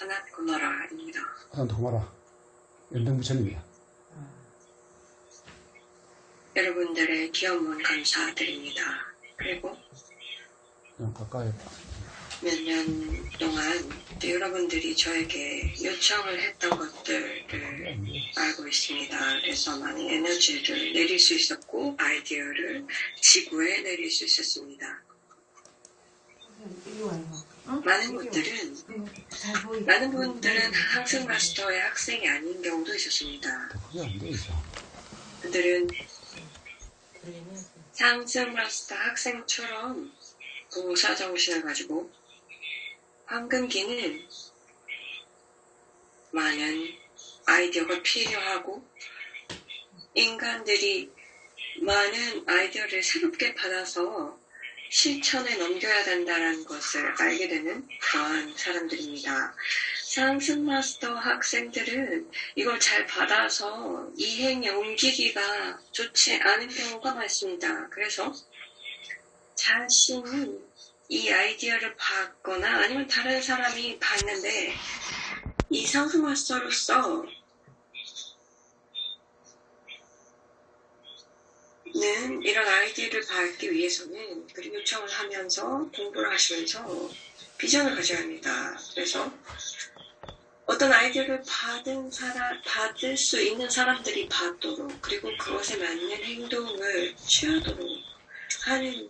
하나 고마라입니다. 하나 고마라. 연등 부처님이야. 여러분들의 기원문 감사드립니다. 그리고 그냥 가까이 몇 년 동안 여러분들이 저에게 요청을 했던 것들을 알고 있습니다. 그래서 많은 에너지를 내릴 수 있었고 아이디어를 지구에 내릴 수 있었습니다. 많은 분들은 항상 마스터의 학생이 아닌 경우도 있었습니다. 그게 안 돼 있어. 그들은 상승 마스터 학생처럼 봉사정신을 가지고 황금기는 많은 아이디어가 필요하고 인간들이 많은 아이디어를 새롭게 받아서 실천에 넘겨야 된다는 것을 알게 되는 그러한 사람들입니다. 상승 마스터 학생들은 이걸 잘 받아서 이행에 옮기기가 좋지 않은 경우가 많습니다. 그래서 자신이 이 아이디어를 받거나 아니면 다른 사람이 받는데 이 상승 마스터로서 이런 아이디어를 받기 위해서는 그리고 요청을 하면서 공부를 하시면서 비전을 가져야 합니다. 그래서 어떤 아이디어를 받을 수 있는 사람들이 받도록 그리고 그것에 맞는 행동을 취하도록 하는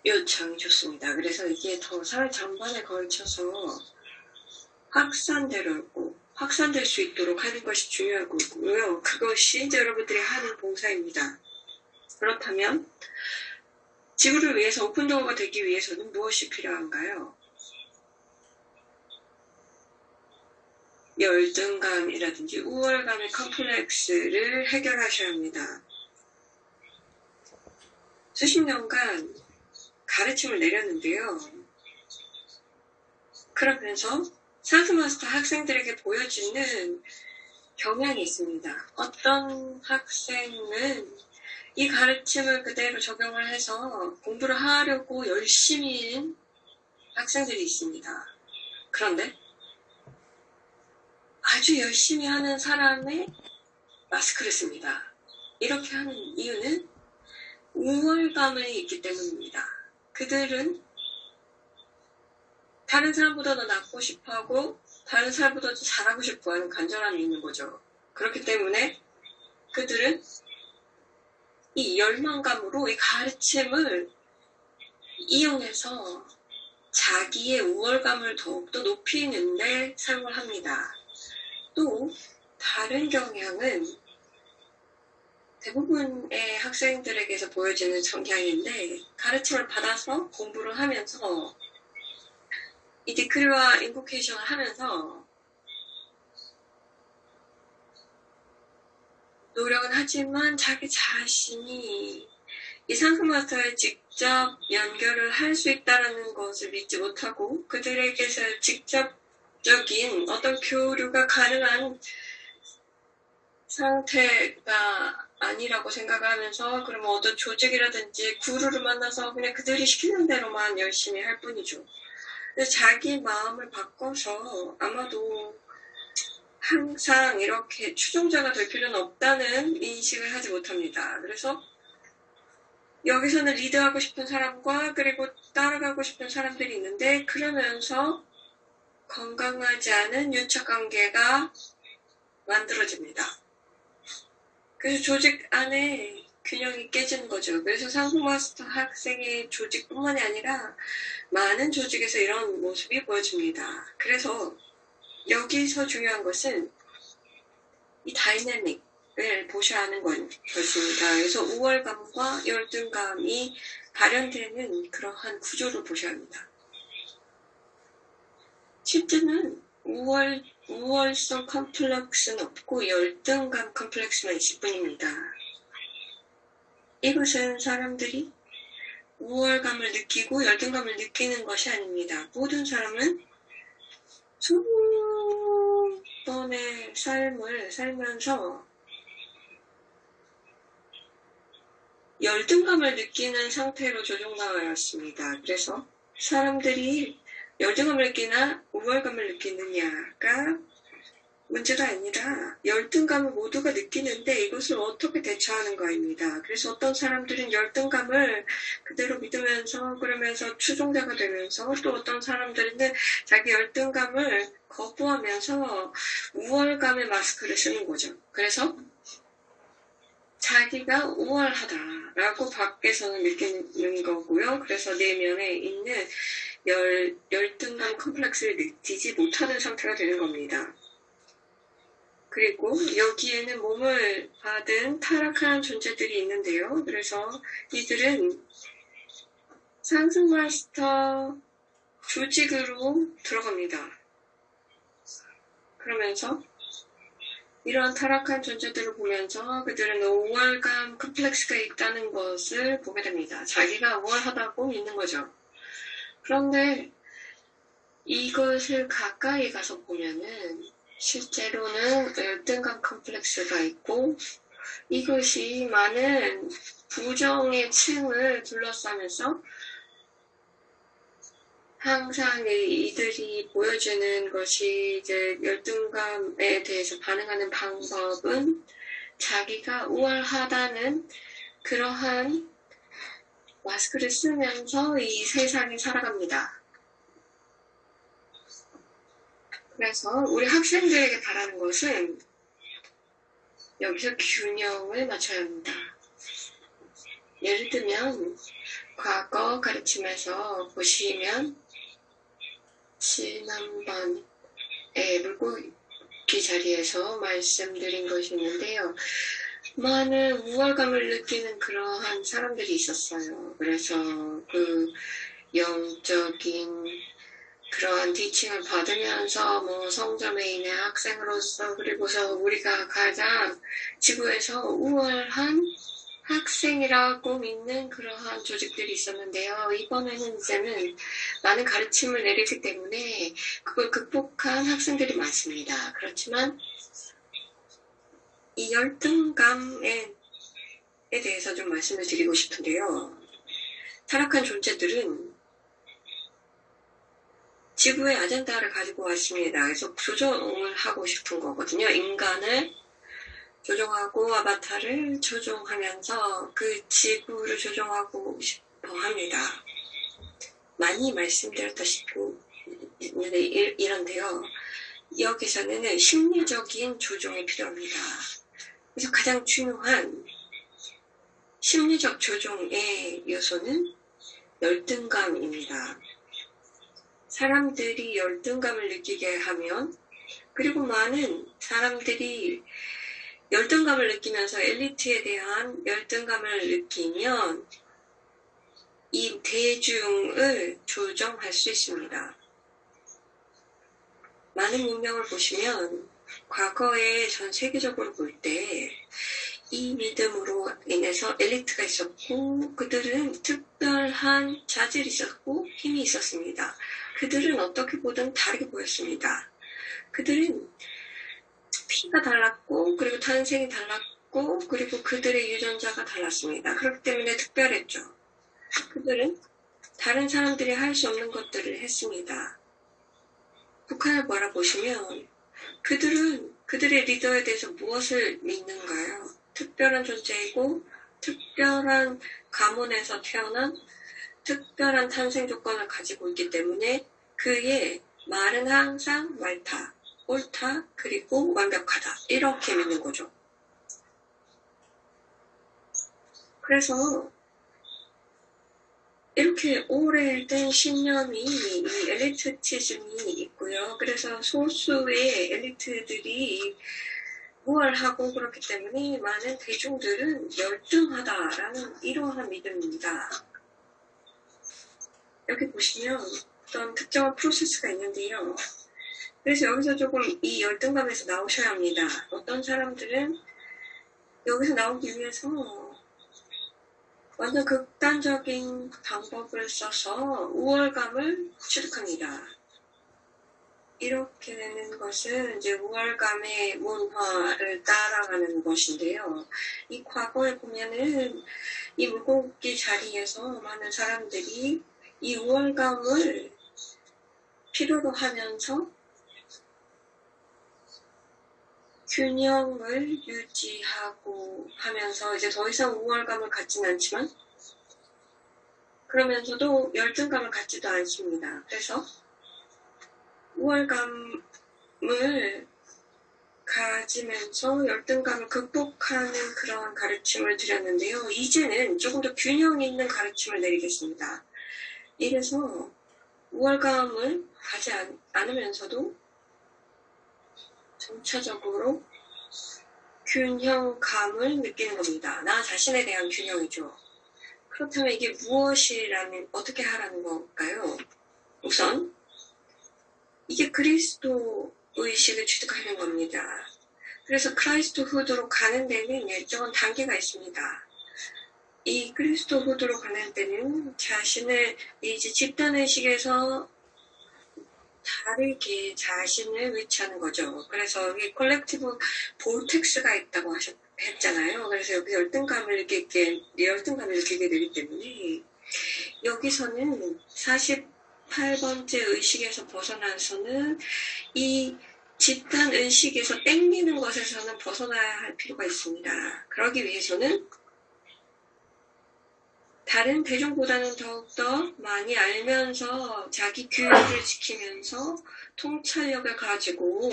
요청이 좋습니다. 그래서 이게 더 사회 전반에 걸쳐서 확산될 수 있도록 하는 것이 중요하고요. 그것이 이제 여러분들이 하는 봉사입니다. 그렇다면 지구를 위해서 오픈도어가 되기 위해서는 무엇이 필요한가요? 열등감이라든지 우월감의 컴플렉스를 해결하셔야 합니다. 수십 년간 가르침을 내렸는데요. 그러면서 상승마스터 학생들에게 보여지는 경향이 있습니다. 어떤 학생은 이 가르침을 그대로 적용을 해서 공부를 하려고 열심히 하는 학생들이 있습니다. 그런데 아주 열심히 하는 사람의 마스크를 씁니다. 이렇게 하는 이유는 우월감이 있기 때문입니다. 그들은 다른 사람보다 더 낫고 싶어하고 다른 사람보다 더 잘하고 싶어하는 간절함이 있는 거죠. 그렇기 때문에 그들은 이 열망감으로 이 가르침을 이용해서 자기의 우월감을 더욱더 높이는 데 사용을 합니다. 또 다른 경향은 대부분의 학생들에게서 보여지는 성향인데 가르침을 받아서 공부를 하면서 이 디크리와 인보케이션을 하면서 노력은 하지만 자기 자신이 이 상승마스터에 직접 연결을 할 수 있다는 것을 믿지 못하고 그들에게서 직접적인 어떤 교류가 가능한 상태가 아니라고 생각하면서 그러면 어떤 조직이라든지 구루를 만나서 그냥 그들이 시키는 대로만 열심히 할 뿐이죠. 근데 자기 마음을 바꿔서 아마도 항상 이렇게 추종자가 될 필요는 없다는 인식을 하지 못합니다. 그래서 여기서는 리드하고 싶은 사람과 그리고 따라가고 싶은 사람들이 있는데 그러면서 건강하지 않은 유착관계가 만들어집니다. 그래서 조직 안에 균형이 깨지는 거죠. 그래서 상승마스터 학생의 조직뿐만이 아니라 많은 조직에서 이런 모습이 보여집니다. 그래서 여기서 중요한 것은 이 다이내믹을 보셔야 하는 것입니다. 그래서 우월감과 열등감이 발현되는 그러한 구조를 보셔야 합니다. 실제는 우월성 컴플렉스는 없고 열등감 컴플렉스만 있을 뿐입니다. 이것은 사람들이 우월감을 느끼고 열등감을 느끼는 것이 아닙니다. 모든 사람은 수번의 삶을 살면서 열등감을 느끼는 상태로 조종당하였습니다. 그래서 사람들이 열등감을 느끼나 우월감을 느끼느냐가 문제가 아니라 열등감을 모두가 느끼는데 이것을 어떻게 대처하는가입니다. 그래서 어떤 사람들은 열등감을 그대로 믿으면서 그러면서 추종자가 되면서 또 어떤 사람들은 자기 열등감을 거부하면서 우월감의 마스크를 쓰는 거죠. 그래서 자기가 우월하다라고 밖에서는 느끼는 거고요. 그래서 내면에 있는 열등감 컴플렉스를 느끼지 못하는 상태가 되는 겁니다. 그리고 여기에는 몸을 받은 타락한 존재들이 있는데요. 그래서 이들은 상승 마스터 조직으로 들어갑니다. 그러면서 이러한 타락한 존재들을 보면서 그들은 우월감 컴플렉스가 있다는 것을 보게 됩니다. 자기가 우월하다고 믿는 거죠. 그런데 이것을 가까이 가서 보면은 실제로는 열등감 컴플렉스가 있고 이것이 많은 부정의 층을 둘러싸면서 항상 이들이 보여주는 것이 이제 열등감에 대해서 반응하는 방법은 자기가 우월하다는 그러한 마스크를 쓰면서 이 세상에 살아갑니다. 그래서 우리 학생들에게 바라는 것은 여기서 균형을 맞춰야 합니다. 예를 들면 과거 가르침에서 보시면 지난번에 물고기 자리에서 말씀드린 것이 있는데요. 많은 우월감을 느끼는 그러한 사람들이 있었어요. 그래서 그 영적인 그러한 티칭을 받으면서 성점에 있는 학생으로서 그리고서 우리가 가장 지구에서 우월한 학생이라고 믿는 그러한 조직들이 있었는데요. 이번에는 이제는 많은 가르침을 내리기 때문에 그걸 극복한 학생들이 많습니다. 그렇지만 이 열등감에 대해서 좀 말씀을 드리고 싶은데요. 타락한 존재들은 지구의 아젠다를 가지고 왔습니다. 그래서 조종을 하고 싶은 거거든요. 인간을 조종하고 아바타를 조종하면서 그 지구를 조종하고 싶어 합니다. 많이 말씀드렸다시피 이런데요. 여기서는 심리적인 조종이 필요합니다. 그래서 가장 중요한 심리적 조종의 요소는 열등감입니다. 사람들이 열등감을 느끼게 하면 그리고 많은 사람들이 열등감을 느끼면서 엘리트에 대한 열등감을 느끼면 이 대중을 조정할 수 있습니다. 많은 문명을 보시면 과거에 전 세계적으로 볼 때 이 믿음으로 인해서 엘리트가 있었고 그들은 특별한 자질이 있었고 힘이 있었습니다. 그들은 어떻게 보든 다르게 보였습니다. 그들은 피가 달랐고 그리고 탄생이 달랐고 그리고 그들의 유전자가 달랐습니다. 그렇기 때문에 특별했죠. 그들은 다른 사람들이 할 수 없는 것들을 했습니다. 북한을 바라보시면 그들은 그들의 리더에 대해서 무엇을 믿는가요? 특별한 존재이고 특별한 가문에서 태어난 특별한 탄생 조건을 가지고 있기 때문에 그의 말은 항상 옳다, 그리고 완벽하다 이렇게 믿는 거죠. 그래서 이렇게 오래된 신념이 이 엘리트치즘이 있고요. 그래서 소수의 엘리트들이 우월하고 그렇기 때문에 많은 대중들은 열등하다라는 이러한 믿음입니다. 여기 보시면 어떤 특정한 프로세스가 있는데요. 그래서 여기서 조금 이 열등감에서 나오셔야 합니다. 어떤 사람들은 여기서 나오기 위해서 완전 극단적인 방법을 써서 우월감을 취득합니다. 이렇게 되는 것은 이제 우월감의 문화를 따라가는 것인데요. 이 과거에 보면은 이 물고기 자리에서 많은 사람들이 이 우월감을 필요로 하면서 균형을 유지하고 하면서 이제 더 이상 우월감을 갖지는 않지만 그러면서도 열등감을 갖지도 않습니다. 그래서 우월감을 가지면서 열등감을 극복하는 그러한 가르침을 드렸는데요. 이제는 조금 더 균형 있는 가르침을 내리겠습니다. 이래서 우월감을 가지 않으면서도 점차적으로 균형감을 느끼는 겁니다. 나 자신에 대한 균형이죠. 그렇다면 이게 무엇이라는, 어떻게 하라는 걸까요? 우선 이게 그리스도 의식을 취득하는 겁니다. 그래서 크라이스트 후드로 가는 데는 일정한 단계가 있습니다. 이 그리스도 후드로 가는 데는 자신을 이제 집단의식에서 다르게 자신을 위치하는 거죠. 그래서 여기 컬렉티브 볼텍스가 있다고 했잖아요. 그래서 여기 열등감을 느끼게 되기 때문에 여기서는 48번째 의식에서 벗어나서는 이 집단 의식에서 땡기는 것에서는 벗어나야 할 필요가 있습니다. 그러기 위해서는 다른 대중보다는 더욱더 많이 알면서 자기 규율을 지키면서 통찰력을 가지고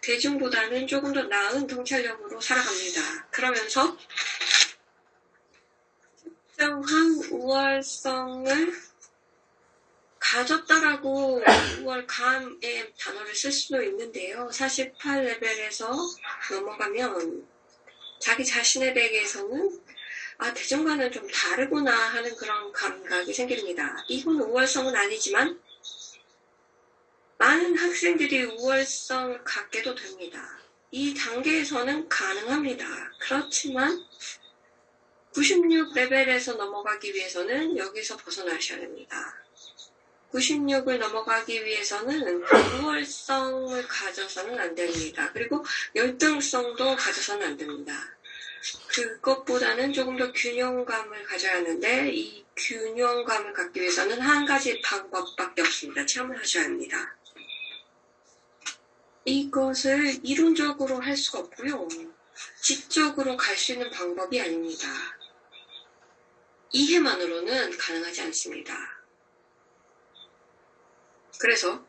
대중보다는 조금 더 나은 통찰력으로 살아갑니다. 그러면서 특정한 우월성을 가졌다라고 우월감의 단어를 쓸 수도 있는데요. 48레벨에서 넘어가면 자기 자신에 대해서는 대중과는 좀 다르구나 하는 그런 감각이 생깁니다. 이건 우월성은 아니지만 많은 학생들이 우월성을 갖게도 됩니다. 이 단계에서는 가능합니다. 그렇지만 96레벨에서 넘어가기 위해서는 여기서 벗어나셔야 됩니다. 96을 넘어가기 위해서는 우월성을 가져서는 안 됩니다. 그리고 열등성도 가져서는 안 됩니다. 그것보다는 조금 더 균형감을 가져야 하는데 이 균형감을 갖기 위해서는 한 가지 방법밖에 없습니다. 체험을 하셔야 합니다. 이것을 이론적으로 할 수가 없고요. 지적으로 갈 수 있는 방법이 아닙니다. 이해만으로는 가능하지 않습니다. 그래서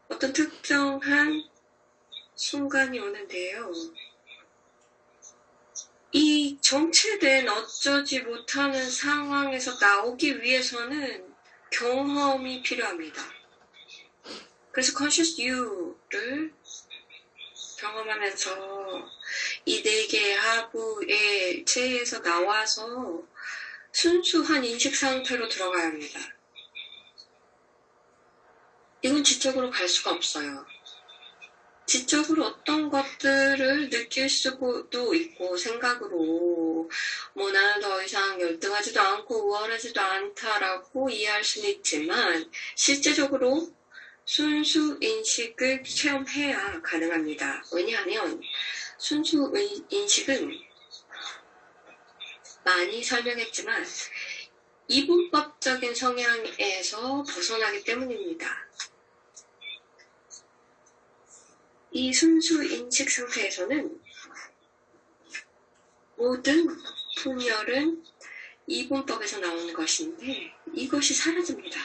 어떤 특정한 순간이 오는데요. 이 정체된 어쩌지 못하는 상황에서 나오기 위해서는 경험이 필요합니다. 그래서 Conscious You를 경험하면서 이 4개의 하부의 체에서 나와서 순수한 인식 상태로 들어가야 합니다. 이건 지적으로 갈 수가 없어요. 지적으로 어떤 것들을 느낄 수도 있고 생각으로 나는 더 이상 열등하지도 않고 우월하지도 않다라고 이해할 수는 있지만 실제적으로 순수 인식을 체험해야 가능합니다. 왜냐하면 순수 인식은 많이 설명했지만 이분법적인 성향에서 벗어나기 때문입니다. 이 순수 인식 상태에서는 모든 분열은 이분법에서 나오는 것인데 이것이 사라집니다.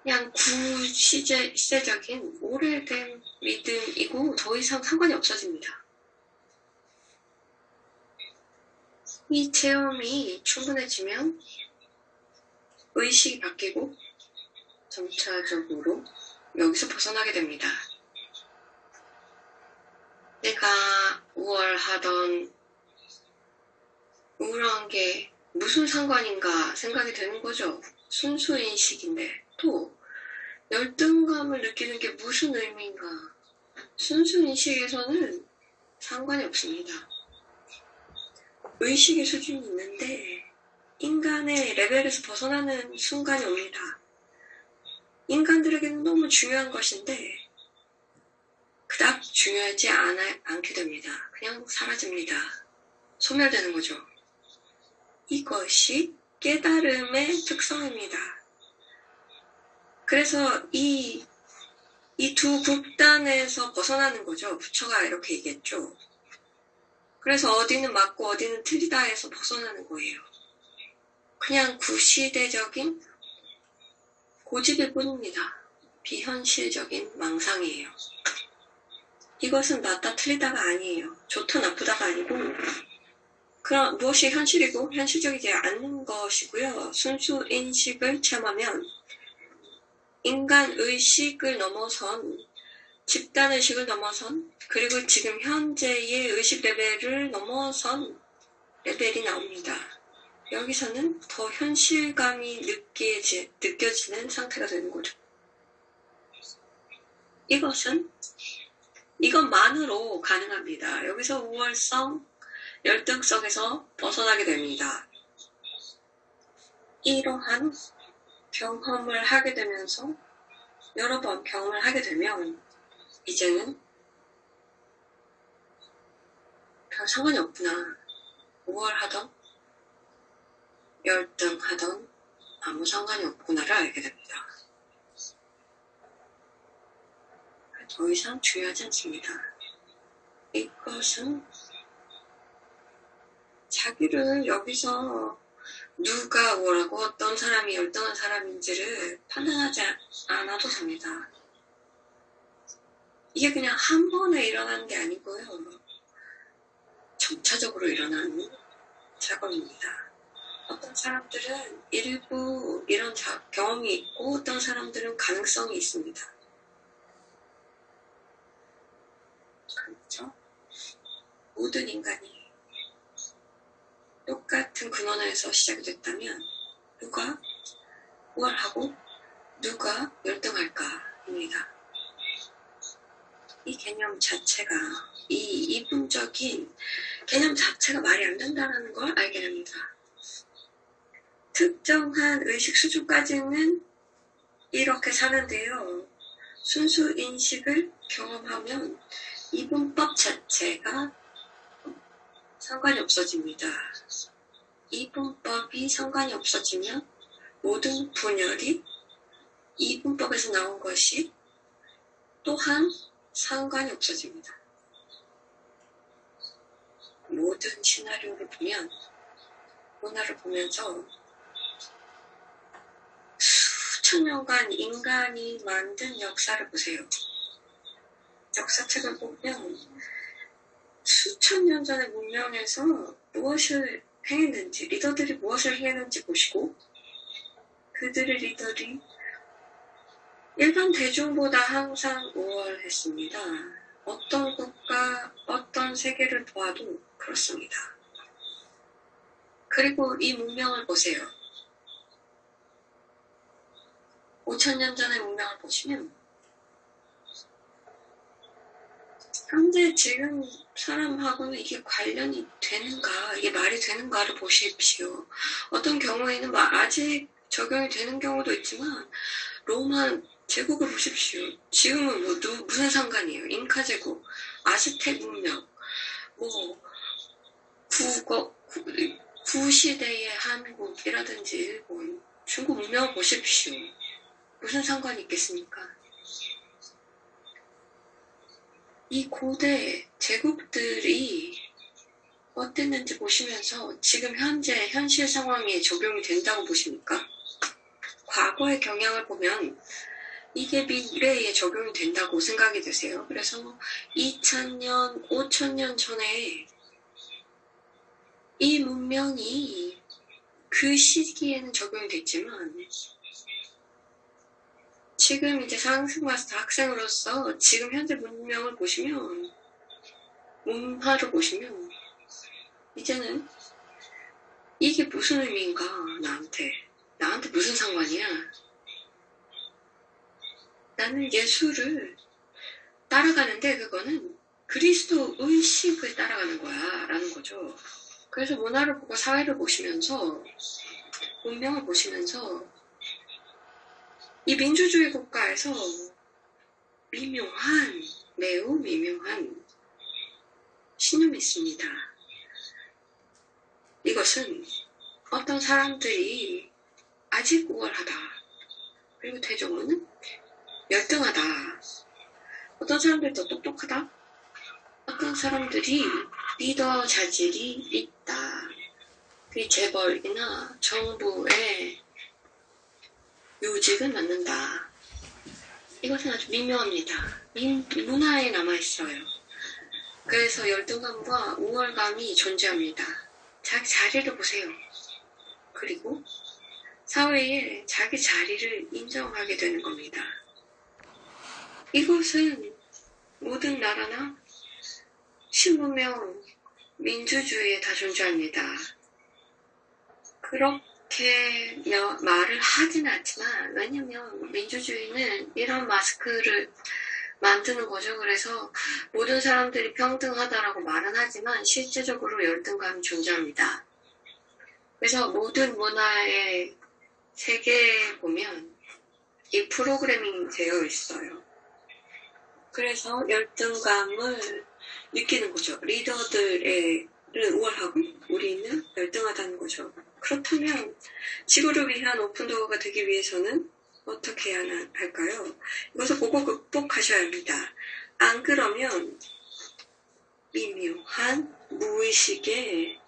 그냥 구시대적인 오래된 믿음이고 더 이상 상관이 없어집니다. 이 체험이 충분해지면 의식이 바뀌고 점차적으로 여기서 벗어나게 됩니다. 내가 우월하던 우울한 게 무슨 상관인가 생각이 되는 거죠. 순수 인식인데 또 열등감을 느끼는 게 무슨 의미인가. 순수 인식에서는 상관이 없습니다. 의식의 수준이 있는데 인간의 레벨에서 벗어나는 순간이 옵니다. 인간들에게는 너무 중요한 것인데 그닥 중요하지 않게 됩니다. 그냥 사라집니다. 소멸되는 거죠. 이것이 깨달음의 특성입니다. 그래서 이 두 극단에서 벗어나는 거죠. 부처가 이렇게 얘기했죠. 그래서 어디는 맞고 어디는 틀리다 해서 벗어나는 거예요. 그냥 구시대적인 고집일 뿐입니다. 비현실적인 망상이에요. 이것은 맞다 틀리다가 아니에요. 좋다 나쁘다가 아니고 그럼 무엇이 현실이고 현실적이지 않는 것이고요. 순수 인식을 체험하면 인간 의식을 넘어선 집단 의식을 넘어선 그리고 지금 현재의 의식 레벨을 넘어선 레벨이 나옵니다. 여기서는 더 현실감이 느껴지는 상태가 되는 거죠. 이것만으로 가능합니다. 여기서 우월성, 열등성에서 벗어나게 됩니다. 이러한 경험을 하게 되면서 여러 번 경험을 하게 되면 이제는 별 상관이 없구나. 우월하던 열등하던 아무 상관이 없구나를 알게 됩니다. 더 이상 중요하지 않습니다. 이것은 자기를 여기서 누가 뭐라고 어떤 사람이 열등한 사람인지를 판단하지 않아도 됩니다. 이게 그냥 한 번에 일어나는 게 아니고요. 점차적으로 일어나는 작업입니다. 어떤 사람들은 일부 이런 경험이 있고 어떤 사람들은 가능성이 있습니다. 그렇죠? 모든 인간이 똑같은 근원에서 시작이 됐다면 누가 우월하고 누가 열등할까입니다. 이 개념 자체가 이 이분적인 개념 자체가 말이 안 된다는 걸 알게 됩니다. 특정한 의식 수준까지는 이렇게 사는데요. 순수 인식을 경험하면 이분법 자체가 상관이 없어집니다. 이분법이 상관이 없어지면 모든 분열이 이분법에서 나온 것이 또한 상관이 없어집니다. 모든 시나리오를 보면 문화를 보면서 수천 년간 인간이 만든 역사를 보세요. 역사책을 보면 수천 년 전의 문명에서 무엇을 행했는지, 리더들이 무엇을 행했는지 보시고 그들의 리더들이 일반 대중보다 항상 우월했습니다. 어떤 국가, 어떤 세계를 보아도 그렇습니다. 그리고 이 문명을 보세요. 5,000년 전의 문명을 보시면 현재 지금 사람하고는 이게 관련이 되는가, 이게 말이 되는가를 보십시오. 어떤 경우에는 아직 적용이 되는 경우도 있지만 로마 제국을 보십시오. 지금은 무슨 상관이에요? 잉카 제국, 아즈텍 문명, 구시대의 한국이라든지 일본, 중국 문명을 보십시오. 무슨 상관이 있겠습니까? 이 고대 제국들이 어땠는지 보시면서 지금 현재 현실 상황에 적용이 된다고 보십니까? 과거의 경향을 보면 이게 미래에 적용이 된다고 생각이 드세요. 그래서 2000년, 5000년 전에 이 문명이 그 시기에는 적용이 됐지만 지금 이제 상승마스터 학생으로서 지금 현재 문명을 보시면, 문화를 보시면 이제는 이게 무슨 의미인가 나한테 무슨 상관이야? 나는 예수를 따라가는데 그거는 그리스도 의식을 따라가는 거야 라는 거죠. 그래서 문화를 보고 사회를 보시면서 문명을 보시면서 이 민주주의 국가에서 매우 미묘한 신념이 있습니다. 이것은 어떤 사람들이 아직 우월하다, 그리고 대조문은 열등하다. 어떤 사람들이 더 똑똑하다? 어떤 사람들이 리더 자질이 있다. 그 재벌이나 정부의 요직은 맞는다. 이것은 아주 미묘합니다. 문화에 남아있어요. 그래서 열등감과 우월감이 존재합니다. 자기 자리를 보세요. 그리고 사회에 자기 자리를 인정하게 되는 겁니다. 이것은 모든 나라나 신문명 민주주의에 다 존재합니다. 그렇게 말을 하진 않지만, 왜냐면 민주주의는 이런 마스크를 만드는 거죠. 그래서 모든 사람들이 평등하다라고 말은 하지만 실제적으로 열등감이 존재합니다. 그래서 모든 문화의 세계에 보면 이 프로그래밍 되어 있어요. 그래서 열등감을 느끼는 거죠. 리더들을 우월하고 우리는 열등하다는 거죠. 그렇다면 지구를 위한 오픈도어가 되기 위해서는 어떻게 해야 할까요? 이것을 보고 극복하셔야 합니다. 안 그러면 미묘한 무의식에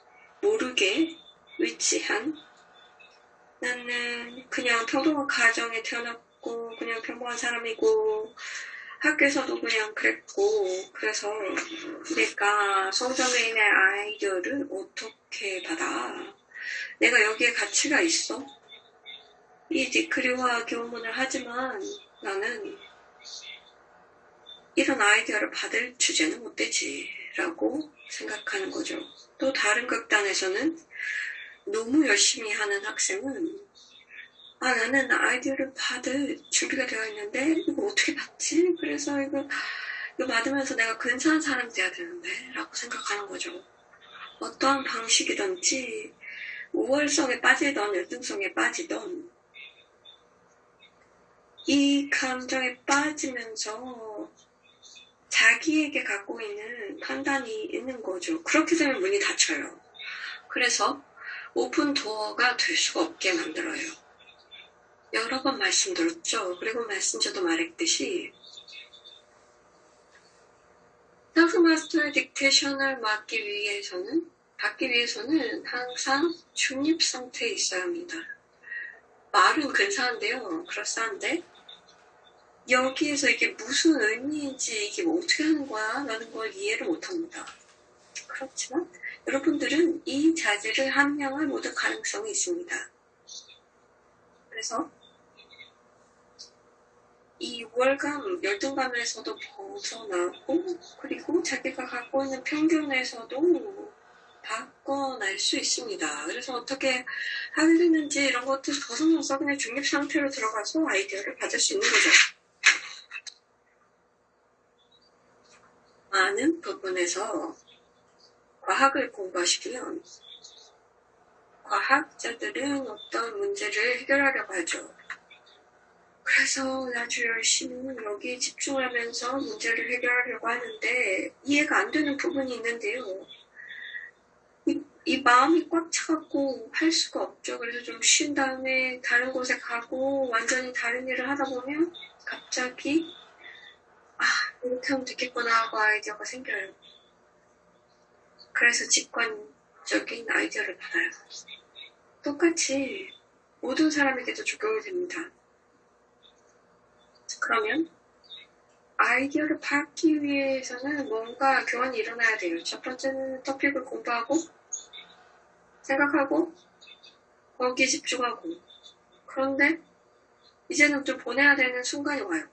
모르게 위치한 나는 그냥 평범한 가정에 태어났고 그냥 평범한 사람이고 학교에서도 그냥 그랬고 그래서 내가 성장인의 아이디어를 어떻게 받아? 내가 여기에 가치가 있어? 이 디크리와 교문을 하지만 나는 이런 아이디어를 받을 주제는 못 되지 라고 생각하는 거죠. 또 다른 극단에서는 너무 열심히 하는 학생은 나는 아이디어를 받을 준비가 되어 있는데 이거 어떻게 받지? 그래서 이거 받으면서 내가 근사한 사람이 돼야 되는데 라고 생각하는 거죠. 어떠한 방식이든지 우월성에 빠지던 열등성에 빠지던 이 감정에 빠지면서 자기에게 갖고 있는 판단이 있는 거죠. 그렇게 되면 문이 닫혀요. 그래서 오픈 도어가 될 수가 없게 만들어요. 여러 번 말씀드렸죠. 그리고 메신저도 말했듯이 셀프 마스터의 딕테이션을 받기 위해서는 항상 중립 상태에 있어야 합니다. 말은 근사한데요. 그럴싸한데 여기에서 이게 무슨 의미인지 이게 뭐 어떻게 하는 거야? 라는 걸 이해를 못합니다. 그렇지만 여러분들은 이 자질을 함양할 모든 가능성이 있습니다. 그래서 이 우월감, 열등감에서도 벗어나고 그리고 자기가 갖고 있는 편견에서도 바꿔낼 수 있습니다. 그래서 어떻게 하게 되는지 이런 것들 벗어나서 그냥 중립 상태로 들어가서 아이디어를 받을 수 있는 거죠. 많은 부분에서 과학을 공부하시면 과학자들은 어떤 문제를 해결하려고 하죠. 그래서 아주 열심히 여기에 집중하면서 문제를 해결하려고 하는데 이해가 안 되는 부분이 있는데요. 이 마음이 꽉 차갖고 할 수가 없죠. 그래서 좀 쉰 다음에 다른 곳에 가고 완전히 다른 일을 하다 보면 갑자기 이렇게 하면 되겠구나 하고 아이디어가 생겨요. 그래서 직관적인 아이디어를 받아요. 똑같이 모든 사람에게도 적용이 됩니다. 그러면 아이디어를 받기 위해서는 뭔가 교환이 일어나야 돼요. 첫 번째는 토픽을 공부하고 생각하고 거기에 집중하고 그런데 이제는 좀 보내야 되는 순간이 와요.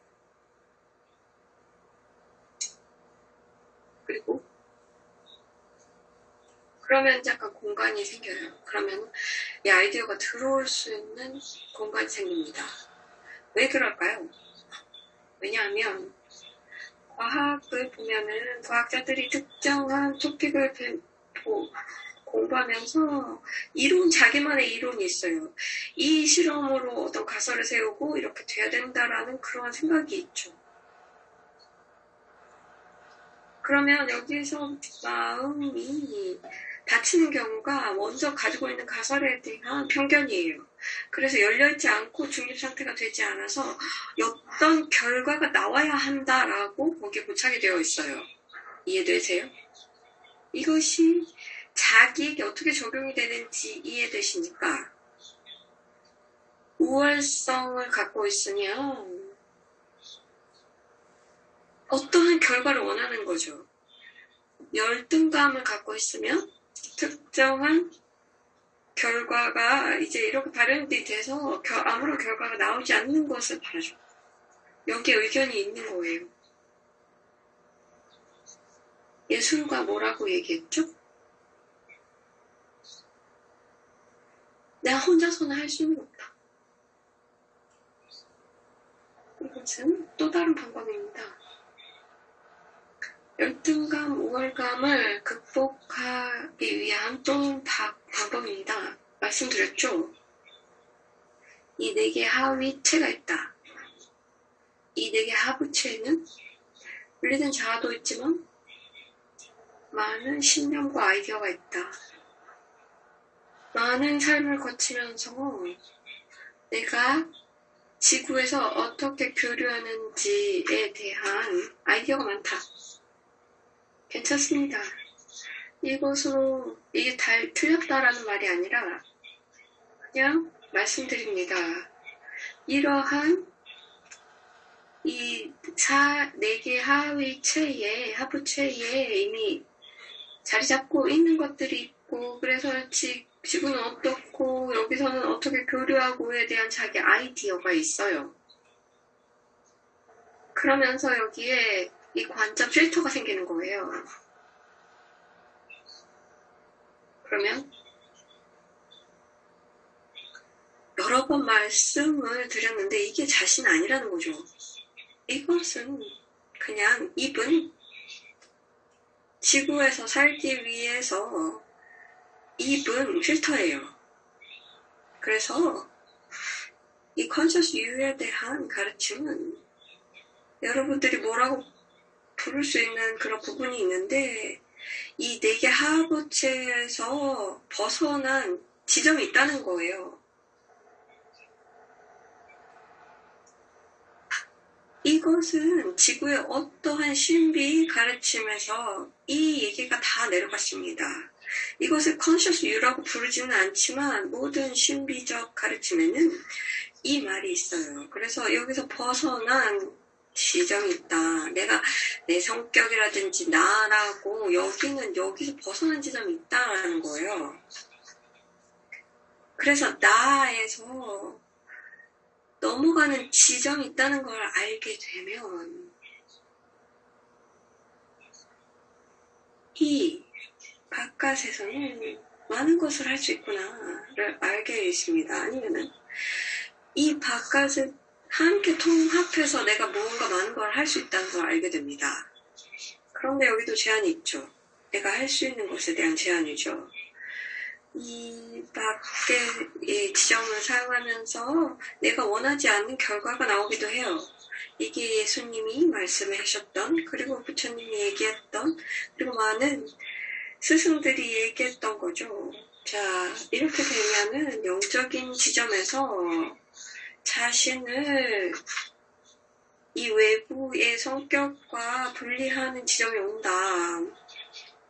그리고 그러면 약간 공간이 생겨요. 그러면 이 아이디어가 들어올 수 있는 공간이 생깁니다. 왜 그럴까요? 왜냐하면 과학을 보면은 과학자들이 특정한 토픽을 공부하면서 자기만의 이론이 있어요. 이 실험으로 어떤 가설을 세우고 이렇게 돼야 된다라는 그러한 생각이 있죠. 그러면 여기서 마음이 다치는 경우가 먼저 가지고 있는 가설에 대한 편견이에요. 그래서 열려있지 않고 중립상태가 되지 않아서 어떤 결과가 나와야 한다라고 거기에 고착이 되어 있어요. 이해되세요? 이것이 자기에게 어떻게 적용이 되는지 이해되시니까 우월성을 갖고 있으면 어떠한 결과를 원하는 거죠. 열등감을 갖고 있으면 특정한 결과가 이제 이렇게 발현이 돼서 아무런 결과가 나오지 않는 것을 바라죠. 여기에 의견이 있는 거예요. 예술가 뭐라고 얘기했죠? 내가 혼자서는 할 수는 없다. 이것은 또 다른 방법입니다. 열등감, 우월감을 극복하기 위한 또 방법입니다. 말씀드렸죠? 이 4개의 하위체가 있다. 이 4개의 하부체에는 분리된 자아도 있지만 많은 신념과 아이디어가 있다. 많은 삶을 거치면서 내가 지구에서 어떻게 교류하는지에 대한 아이디어가 많다. 괜찮습니다. 이것으로 이게 틀렸다라는 말이 아니라 그냥 말씀드립니다. 이러한 이 4개 하부체에 이미 자리 잡고 있는 것들이 있고, 그래서 지구는 어떻고 여기서는 어떻게 교류하고에 대한 자기 아이디어가 있어요. 그러면서 여기에 이 관점 필터가 생기는 거예요. 그러면 여러 번 말씀을 드렸는데 이게 자신 아니라는 거죠. 이것은 그냥 입은 지구에서 살기 위해서 입은 필터예요. 그래서 이 컨셔스 유에 대한 가르침은 여러분들이 뭐라고 부를 수 있는 그런 부분이 있는데 이 4개 하부체에서 벗어난 지점이 있다는 거예요. 이것은 지구의 어떠한 신비 가르침에서 이 얘기가 다 내려갔습니다. 이것을 컨셔스 유라고 부르지는 않지만 모든 신비적 가르침에는 이 말이 있어요. 그래서 여기서 벗어난 지점이 있다. 내가 내 성격이라든지 나라고 여기서 벗어난 지점이 있다라는 거예요. 그래서 나에서 넘어가는 지점이 있다는 걸 알게 되면 이 바깥에서는 많은 것을 할 수 있구나를 알게 있습니다. 아니면은 이 바깥을 함께 통합해서 내가 무언가 많은 걸 할 수 있다는 걸 알게 됩니다. 그런데 여기도 제한이 있죠. 내가 할 수 있는 것에 대한 제한이죠. 이 밖의 지점을 사용하면서 내가 원하지 않는 결과가 나오기도 해요. 이게 예수님이 말씀하셨던, 그리고 부처님이 얘기했던, 그리고 많은 스승들이 얘기했던 거죠. 자, 이렇게 되면은 영적인 지점에서 자신을 이 외부의 성격과 분리하는 지점이 온다.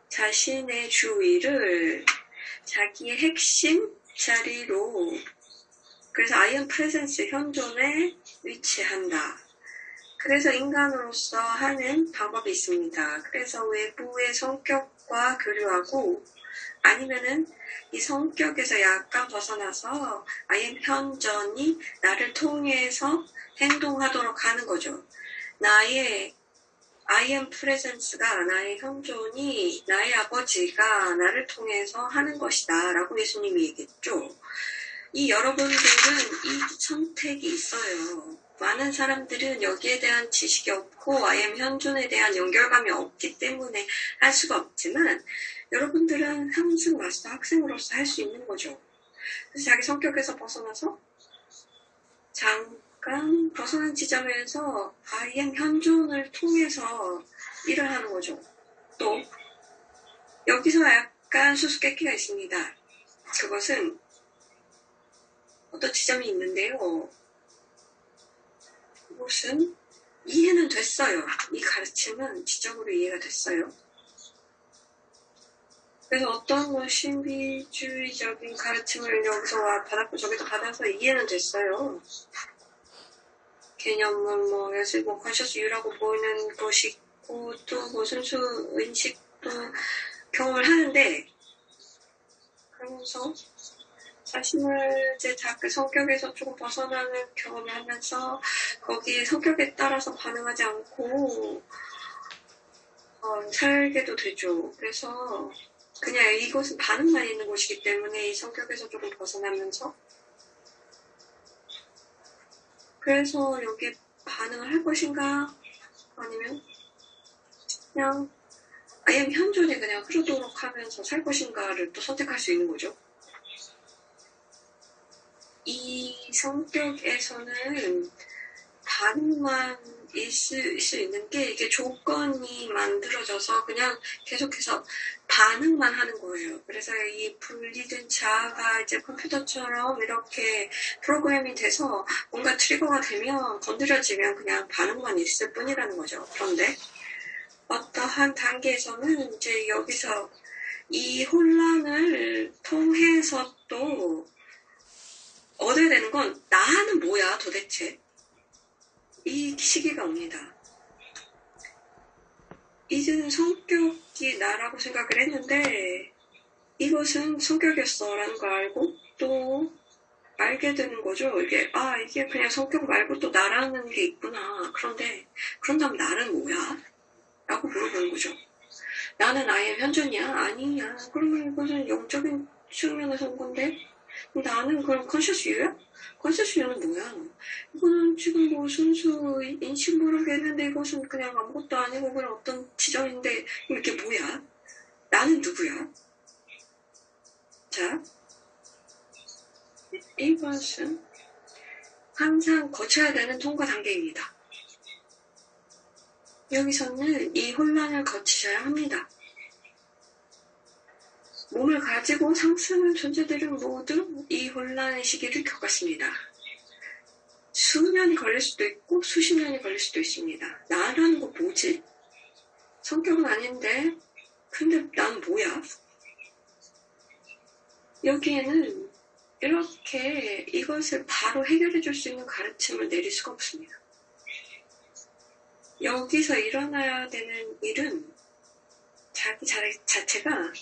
자신의 주의를 자기의 핵심 자리로, 그래서 I am presence 현존에 위치한다. 그래서 인간으로서 하는 방법이 있습니다. 그래서 외부의 성격과 교류하고, 아니면은 이 성격에서 약간 벗어나서 I am 현존이 나를 통해서 행동하도록 하는 거죠. 나의 I am presence가, 나의 현존이, 나의 아버지가 나를 통해서 하는 것이다 라고 예수님이 얘기했죠. 이 여러분들은 이 선택이 있어요. 많은 사람들은 여기에 대한 지식이 없고 I am 현존에 대한 연결감이 없기 때문에 할 수가 없지만 여러분들은 상승 마스터 학생으로서 할 수 있는 거죠. 그래서 자기 성격에서 벗어나서 잠깐 벗어난 지점에서 I am 현존을 통해서 일을 하는 거죠. 또 여기서 약간 수수께끼가 있습니다. 그것은 어떤 지점이 있는데요. 이것은 이해는 됐어요. 이 가르침은 지적으로 이해가 됐어요. 그래서 어떤 뭐 신비주의적인 가르침을 여기서 받았고 저기서 받아서 이해는 됐어요. 개념은 뭐 예술 뭐 컨셔스 유라고 보이는 것이 있고 또 뭐 순수 의식도 경험을 하는데 그러면서 자신을 제 자기 성격에서 조금 벗어나는 경험을 하면서 거기에 성격에 따라서 반응하지 않고 살게도 되죠. 그래서 그냥 이곳은 반응만 있는 곳이기 때문에 이 성격에서 조금 벗어나면서 그래서 여기 반응을 할 것인가 아니면 그냥 아예 현존에 그냥 흐르도록 하면서 살 것인가를 또 선택할 수 있는 거죠. 이 성격에서는 반응만 있을 수 있는 게 이게 조건이 만들어져서 그냥 계속해서 반응만 하는 거예요. 그래서 이 분리된 자아가 이제 컴퓨터처럼 이렇게 프로그래밍이 돼서 뭔가 트리거가 되면 건드려지면 그냥 반응만 있을 뿐이라는 거죠. 그런데 어떠한 단계에서는 이제 여기서 이 혼란을 통해서 또 얻어야 되는 건 나는 뭐야 도대체? 이 시기가 옵니다. 이제는 성격이 나라고 생각을 했는데 이것은 성격이었어 라는 걸 알고 또 알게 되는 거죠. 이게 그냥 성격 말고 또 나라는 게 있구나. 그런다면 나는 뭐야? 라고 물어보는 거죠. 나는 아예 현존이야? 아니야. 그러면 이것은 영적인 측면에서 온 건데 나는 그럼 컨셔스 유야? 컨셔스 유는 뭐야? 이거는 지금 뭐 순수 인식 모르겠는데 이것은 그냥 아무것도 아니고 그냥 어떤 지점인데 이게 뭐야? 나는 누구야? 자, 이것은 항상 거쳐야 되는 통과 단계입니다. 여기서는 이 혼란을 거치셔야 합니다. 몸을 가지고 상승한 존재들은 모두 이 혼란의 시기를 겪었습니다. 수년이 걸릴 수도 있고 수십 년이 걸릴 수도 있습니다. 나라는 거 뭐지? 성격은 아닌데 근데 난 뭐야? 여기에는 이렇게 이것을 바로 해결해 줄 수 있는 가르침을 내릴 수가 없습니다. 여기서 일어나야 되는 일은 자기 자체가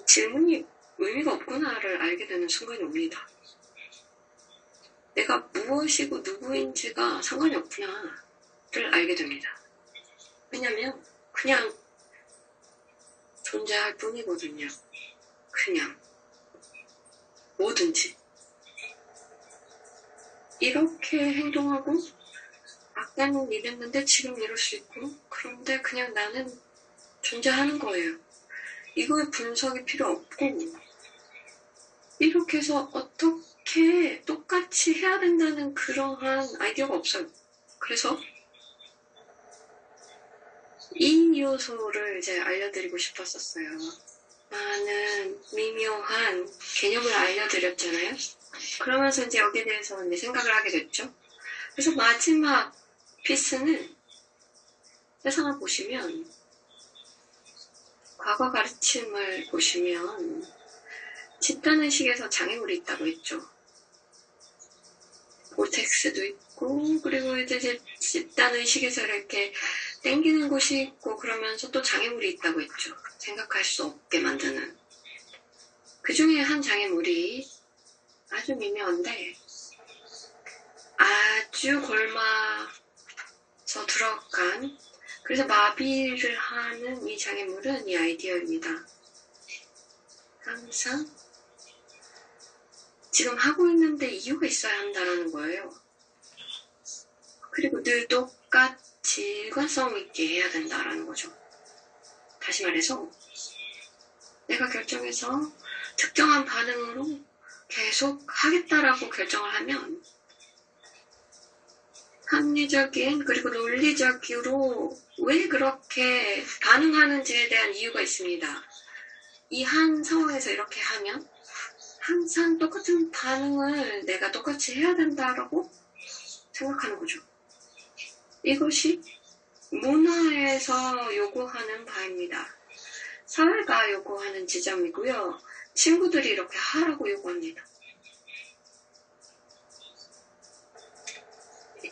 질문이 의미가 없구나를 알게 되는 순간이 옵니다. 내가 무엇이고 누구인지가 상관이 없구나를 알게 됩니다. 왜냐면 그냥 존재할 뿐이거든요. 그냥 뭐든지 이렇게 행동하고 아까는 이랬는데 지금 이럴 수 있고 그런데 그냥 나는 존재하는 거예요. 이거의 분석이 필요 없고 이렇게 해서 어떻게 똑같이 해야 된다는 그러한 아이디어가 없어요. 그래서 이 요소를 이제 알려드리고 싶었었어요. 많은 미묘한 개념을 알려드렸잖아요. 그러면서 이제 여기에 대해서 이제 생각을 하게 됐죠. 그래서 마지막 피스는 세상을 보시면 과거 가르침을 보시면 집단의식에서 장애물이 있다고 했죠. 볼텍스도 있고 그리고 이제 집단의식에서 이렇게 땡기는 곳이 있고 그러면서 또 장애물이 있다고 했죠. 생각할 수 없게 만드는. 그 중에 한 장애물이 아주 미묘한데 아주 골마서 들어간 그래서 마비를 하는 이 장애물은 이 아이디어입니다. 항상 지금 하고 있는데 이유가 있어야 한다는 거예요. 그리고 늘 똑같이 일관성 있게 해야 된다는 거죠. 다시 말해서 내가 결정해서 특정한 반응으로 계속 하겠다라고 결정을 하면 합리적인 그리고 논리적으로 왜 그렇게 반응하는지에 대한 이유가 있습니다. 이 한 상황에서 이렇게 하면 항상 똑같은 반응을 내가 똑같이 해야 된다라고 생각하는 거죠. 이것이 문화에서 요구하는 바입니다. 사회가 요구하는 지점이고요. 친구들이 이렇게 하라고 요구합니다.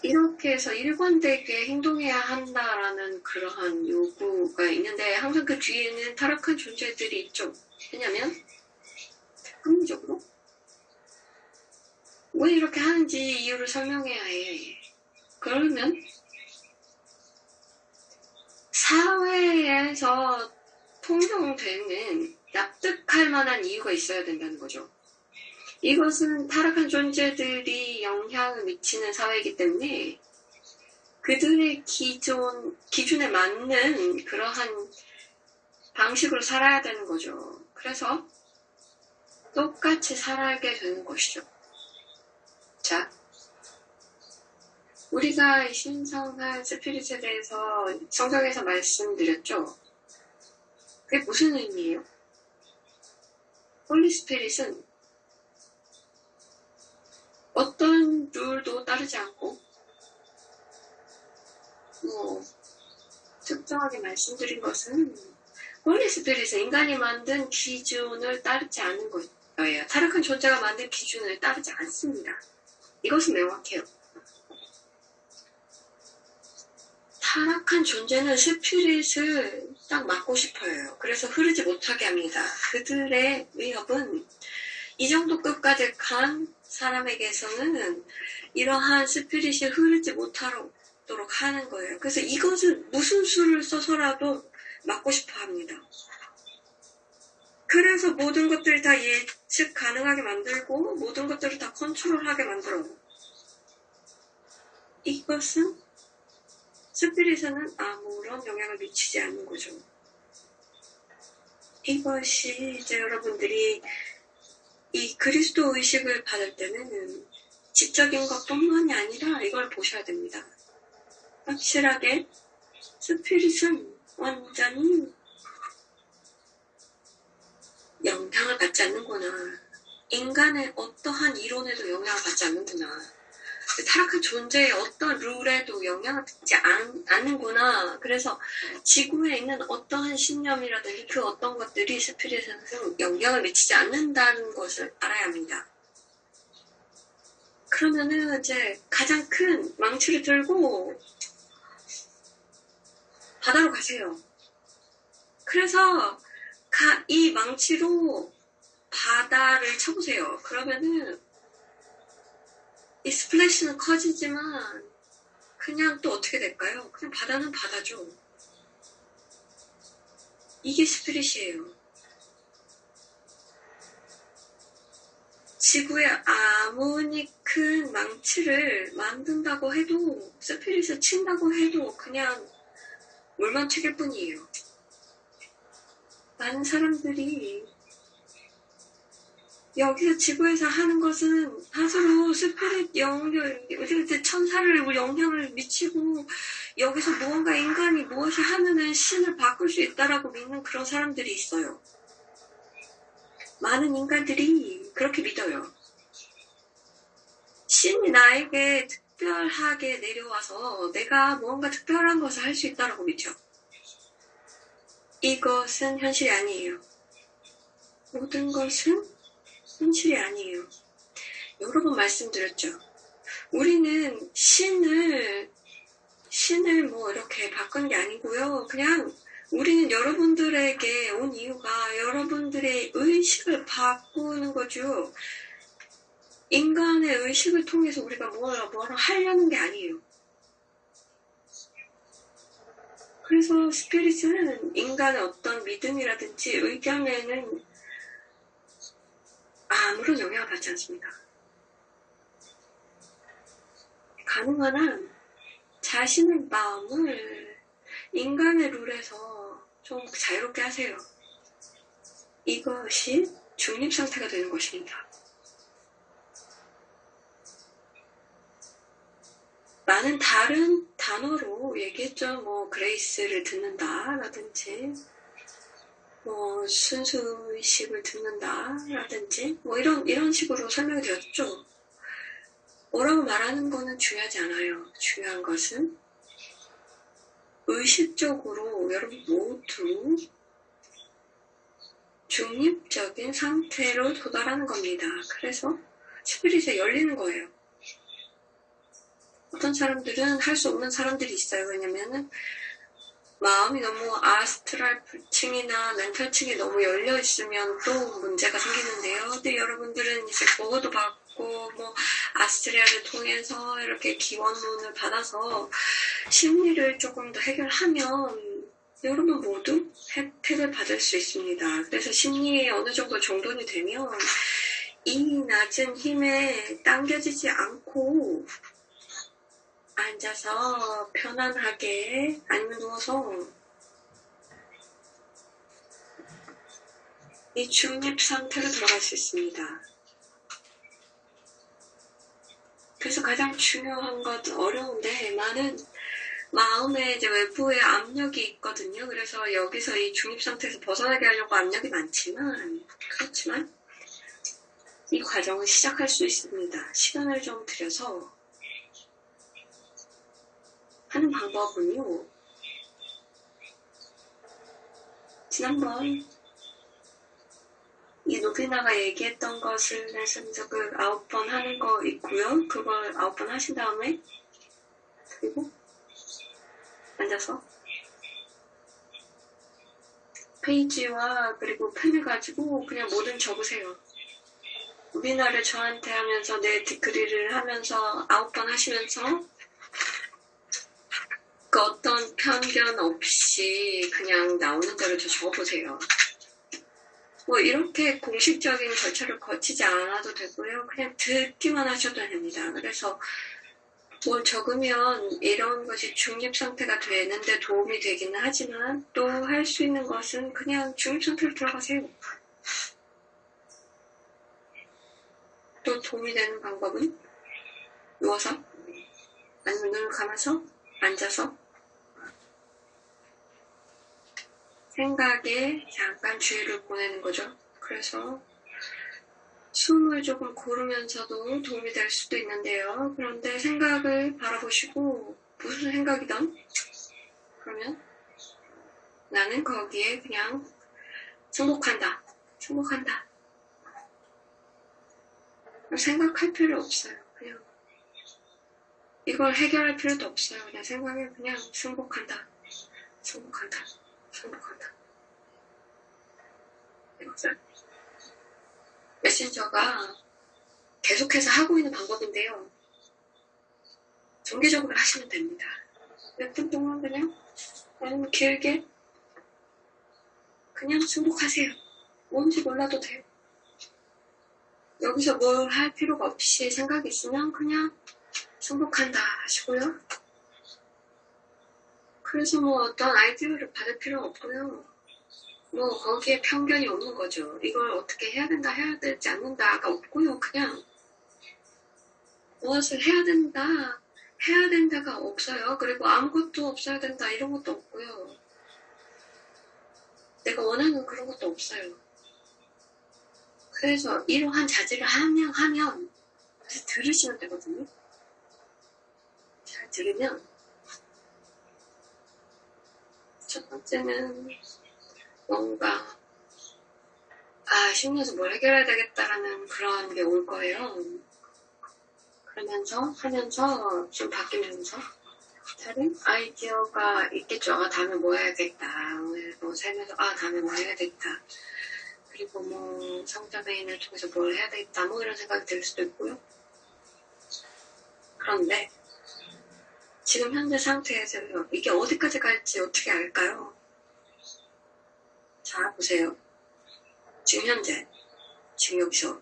이렇게 해서 일관되게 행동해야 한다라는 그러한 요구가 있는데 항상 그 뒤에는 타락한 존재들이 있죠. 왜냐면 합리적으로 왜 이렇게 하는지 이유를 설명해야 해. 그러면 사회에서 통용되는 납득할 만한 이유가 있어야 된다는 거죠. 이것은 타락한 존재들이 영향을 미치는 사회이기 때문에 그들의 기준에 맞는 그러한 방식으로 살아야 되는 거죠. 그래서 똑같이 살아게 되는 것이죠. 자, 우리가 신성한 스피릿에 대해서 성경에서 말씀드렸죠. 그게 무슨 의미예요? 홀리 스피릿은 어떤 룰도 따르지 않고 특정하게 말씀드린 것은 홀리 스피릿은 인간이 만든 기준을 따르지 않는 거예요. 타락한 존재가 만든 기준을 따르지 않습니다. 이것은 명확해요. 타락한 존재는 스피릿을 딱 막고 싶어요. 그래서 흐르지 못하게 합니다. 그들의 위협은 이 정도 끝까지 간 사람에게서는 이러한 스피릿이 흐르지 못하도록 하는 거예요. 그래서 이것은 무슨 수를 써서라도 막고 싶어 합니다. 그래서 모든 것들을 다 예측 가능하게 만들고 모든 것들을 다 컨트롤하게 만들어요. 이것은 스피릿에는 아무런 영향을 미치지 않는 거죠. 이것이 이제 여러분들이 이 그리스도 의식을 받을 때는 지적인 것뿐만이 아니라 이걸 보셔야 됩니다. 확실하게 스피릿은 완전히 영향을 받지 않는구나. 인간의 어떠한 이론에도 영향을 받지 않는구나. 타락한 존재의 어떤 룰에도 영향을 받지 않는구나. 그래서 지구에 있는 어떠한 신념이라든지 그 어떤 것들이 스피릿에는 영향을 미치지 않는다는 것을 알아야 합니다. 그러면은 이제 가장 큰 망치를 들고 바다로 가세요. 그래서 이 망치로 바다를 쳐보세요. 그러면은 이 스플래시는 커지지만 그냥 또 어떻게 될까요? 그냥 바다는 바다죠. 이게 스피릿이에요. 지구에 아무리 큰 망치를 만든다고 해도 스피릿을 친다고 해도 그냥 물만 튀길 뿐이에요. 많은 사람들이 여기서 지구에서 하는 것은 스스로 스피릿 천사를 영향을 미치고 여기서 무언가 인간이 무엇이 하면은 신을 바꿀 수 있다라고 믿는 그런 사람들이 있어요. 많은 인간들이 그렇게 믿어요. 신이 나에게 특별하게 내려와서 내가 무언가 특별한 것을 할 수 있다라고 믿죠. 이것은 현실이 아니에요. 모든 것은 현실이 아니에요. 여러 번 말씀드렸죠. 우리는 신을 이렇게 바꾼 게 아니고요. 그냥 우리는 여러분들에게 온 이유가 여러분들의 의식을 바꾸는 거죠. 인간의 의식을 통해서 우리가 뭐라 하려는 게 아니에요. 그래서 스피릿은 인간의 어떤 믿음이라든지 의견에는 아무런 영향을 받지 않습니다. 가능한 한 자신의 마음을 인간의 룰에서 좀 자유롭게 하세요. 이것이 중립 상태가 되는 것입니다. 많은 다른 단어로 얘기했죠. 그레이스를 듣는다 라든지 뭐 순수의식을 듣는다라든지 뭐 이런 식으로 설명이 되었죠. 뭐라고 말하는 거는 중요하지 않아요. 중요한 것은 의식적으로 여러분 모두 중립적인 상태로 도달하는 겁니다. 그래서 스피릿에 열리는 거예요. 어떤 사람들은 할 수 없는 사람들이 있어요. 왜냐면은 마음이 너무 아스트랄 층이나 멘탈 층이 너무 열려 있으면 또 문제가 생기는데요. 근데 여러분들은 이제 보고도 받고 뭐 아스트리아를 통해서 이렇게 기원론을 받아서 심리를 조금 더 해결하면 여러분 모두 혜택을 받을 수 있습니다. 그래서 심리에 어느 정도 정돈이 되면 이 낮은 힘에 당겨지지 않고 앉아서 편안하게 아니면 누워서 이 중립 상태로 들어갈 수 있습니다. 그래서 가장 중요한 것 어려운데 많은 마음에 이제 외부의 압력이 있거든요. 그래서 여기서 이 중립 상태에서 벗어나게 하려고 압력이 많지만 그렇지만 이 과정을 시작할 수 있습니다. 시간을 좀 들여서 하는 방법은요. 지난번 이 노비나가 얘기했던 것을 연습을 9번 하는 거 있고요. 그걸 9번 하신 다음에 그리고 앉아서 페이지와 그리고 펜을 가지고 그냥 뭐든 적으세요. 노비나를 저한테 하면서 내 디크리를 하면서 9번 하시면서 그 어떤 편견 없이 그냥 나오는 대로 적어보세요. 뭐 이렇게 공식적인 절차를 거치지 않아도 되고요. 그냥 듣기만 하셔도 됩니다. 그래서 뭘 적으면 이런 것이 중립 상태가 되는데 도움이 되기는 하지만 또 할 수 있는 것은 그냥 중립 상태로 들어가세요. 또 도움이 되는 방법은 누워서 아니면 눈을 감아서 앉아서 생각에 잠깐 주의를 보내는 거죠. 그래서 숨을 조금 고르면서도 도움이 될 수도 있는데요. 그런데 생각을 바라보시고 무슨 생각이든 그러면 나는 거기에 그냥 승복한다. 생각할 필요 없어요. 그냥 이걸 해결할 필요도 없어요. 그냥 생각에 그냥 승복한다. 이것을 메신저가 계속해서 하고 있는 방법인데요. 정기적으로 하시면 됩니다. 몇 분 동안 그냥 아니면 길게 그냥 승복하세요. 뭔지 몰라도 돼요. 여기서 뭘 할 필요가 없이 생각이 있으면 그냥 승복한다 하시고요. 그래서 뭐 어떤 아이디어를 받을 필요는 없고요. 뭐 거기에 편견이 없는 거죠. 이걸 어떻게 해야 된다, 해야 되지 않는다가 없고요. 그냥 무엇을 해야 된다가 없어요. 그리고 아무것도 없어야 된다 이런 것도 없고요. 내가 원하는 그런 것도 없어요. 그래서 이러한 자질을 하면 들으시면 되거든요. 잘 들으면 첫 번째는 뭔가 심리에서 뭘 해결해야 되겠다라는 그런 게 올 거예요. 그러면서 하면서 좀 바뀌면서 다른 아이디어가 있겠죠. 다음에 뭐 해야겠다. 뭐 살면서 다음에 뭐 해야 되겠다. 그리고 뭐 성자매인을 통해서 뭘 해야 되겠다. 뭐 이런 생각이 들 수도 있고요. 그런데 지금 현재 상태에서 이게 어디까지 갈지 어떻게 알까요? 자, 보세요. 지금 현재, 지금 여기서